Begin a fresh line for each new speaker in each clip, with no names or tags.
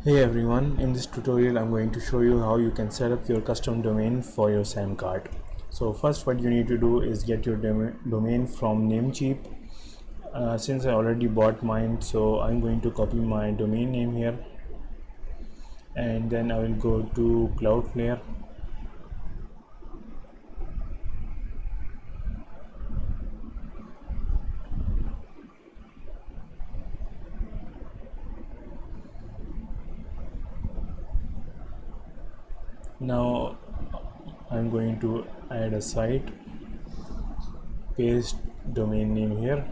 Hey everyone, in this tutorial I'm going to show you how you can set up your custom domain for your SamCart. So first what you need to do is get your domain from Namecheap. Since I already bought mine, so I'm going to copy my domain name here and then I will go to CloudFlare. Now I'm going to add a site, paste domain name here,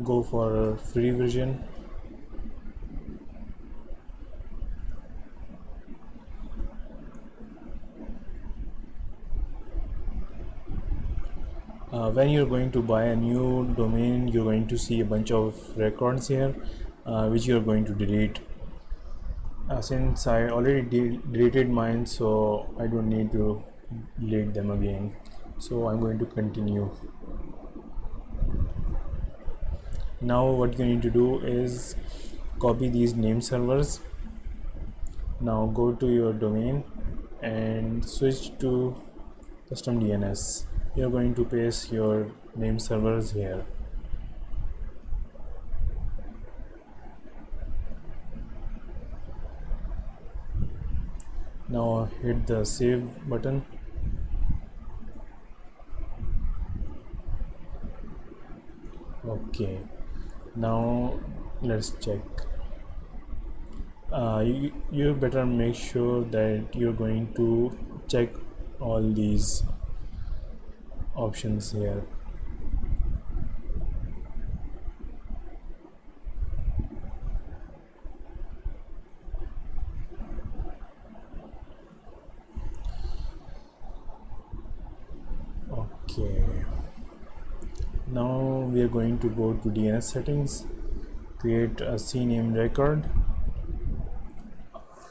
go for free version. When you're going to buy a new domain, you're going to see a bunch of records here which you're going to delete. Since I already deleted mine, so I don't need to delete them again, so I'm going to continue. Now what you need to do is copy these name servers. Now go to your domain and switch to custom DNS. You're going to paste your name servers here. Now hit the save button. Okay, now let's check. You better make sure that you're going to check all these options here. Okay, now we are going to go to DNS settings, create a Cname record.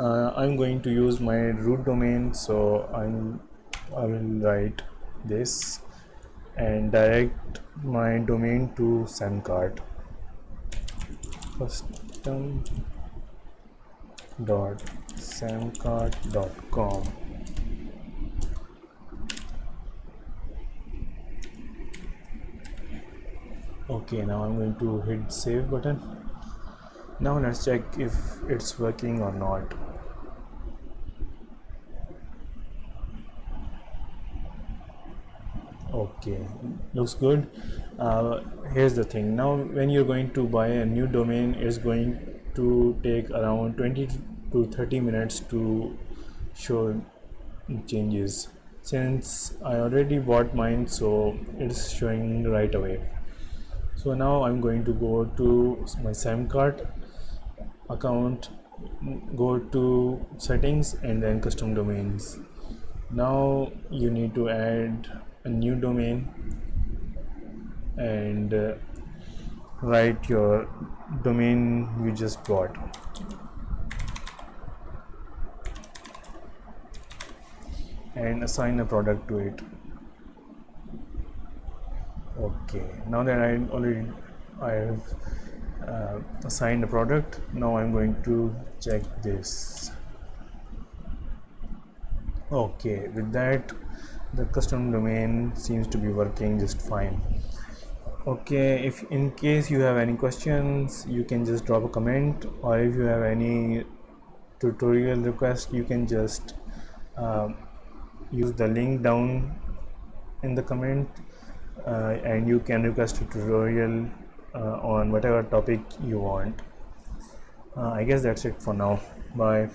I'm going to use my root domain, so I will write this and direct my domain to SamCart, custom.samcart.com. Okay, now I'm going to hit save button. Now let's check if it's working or not. Okay, looks good. Here's the thing. Now when you're going to buy a new domain, it's going to take around 20 to 30 minutes to show changes. Since I already bought mine, so it's showing right away. So now I'm going to go to my SamCart account, go to settings and then custom domains. Now you need to add a new domain and write your domain you just bought. And assign a product to it. Okay, now that I have assigned a product, now I'm going to check this. Okay, with that the custom domain seems to be working just fine. Okay, if in case you have any questions, you can just drop a comment, or if you have any tutorial request, you can just use the link down in the comment and you can request a tutorial on whatever topic you want. I guess that's it for now. Bye.